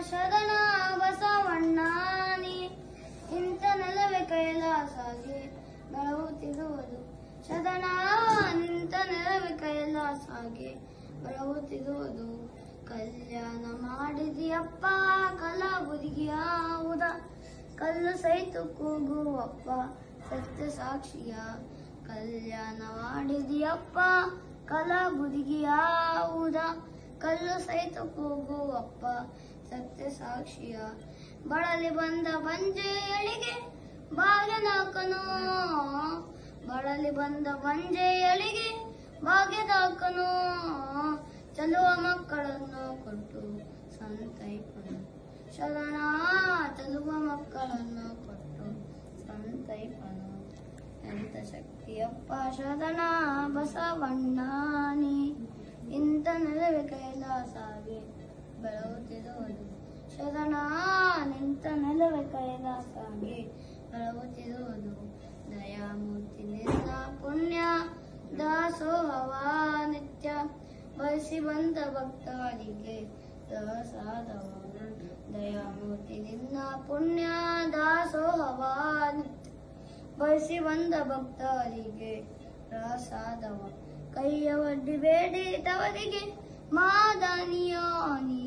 ಶರಣ ಬಸವಣ್ಣಾನಿ ಇಂಥ ನೆಲವೇ ಕೈಲಾಸಾಗಿ ಬೆಳಗುತ್ತಿರುವುದು ಶರಣ ನಿಂತ ನೆಲವೇ ಕೈಲಾಸಾಗಿ ಬೆಳಗುತ್ತಿರುವುದು ಕಲ್ಯಾಣ ಮಾಡಿದಿಯಪ್ಪ ಕಲಾಬುದಿಗಿಯಾವುದ ಕಲ್ಲು ಸಹಿತ ಕೂಗುವಪ್ಪ ಸತ್ಯ ಸಾಕ್ಷಿಯ ಕಲ್ಯಾಣ ಮಾಡಿದಿಯಪ್ಪ ಕಲಾಬುದಿಗಿಯಾವುದ ಕಲ್ಲು ಸಹಿತ ಕೂಗುವಪ್ಪ ಸತ್ಯ ಸಾಕ್ಷಿಯ ಬಳಲಿ ಬಂದ ಬಂಜೆಯಳಿಗೆ ಭಾಗ್ಯದಾಕನು ಬಳಲಿ ಬಂದ ಬಂಜೆಯಳಿಗೆ ಭಾಗ್ಯದಾಕನು ಚಲುವ ಮಕ್ಕಳನ್ನು ಕೊಟ್ಟು ಸಂತೈಪನು ಶರಣ ಚಲುವ ಮಕ್ಕಳನ್ನು ಕೊಟ್ಟು ಸಂತೈಪನು ಎಂತ ಶಕ್ತಿಯಪ್ಪ ಶರಣ ಬಸವಣ್ಣಾನಿ ಇಂಥ ನೆಲವೇ ಕೈಲಾಸಾಗಿ ಬೆಳಗುತ್ತಿರುವುದು ಶರಣ ನಿಂತ ನೆಲವೇ ಕೈಲಾಸಾಗಿ ಬೆಳಗುತ್ತಿರುವುದು ದಯಾಮೂರ್ತಿ ನಿನ್ನ ಪುಣ್ಯ ದಾಸೋಹವ ನಿತ್ಯ ಬಯಸಿ ಬಂದ ಭಕ್ತರಿಗೆ ಪ್ರಸಾದವ ದಯಾಮೂರ್ತಿ ನಿನ್ನ ಪುಣ್ಯ ದಾಸೋಹವ ನಿತ್ಯ ಬಯಸಿ ಬಂದ ಭಕ್ತರಿಗೆ ಪ್ರಸಾದವ ಕೈಯ ಒಡ್ಡಿ ಬೇಡಿ ತವರಿಗೆ ಮಾದನಿಯಾನಿ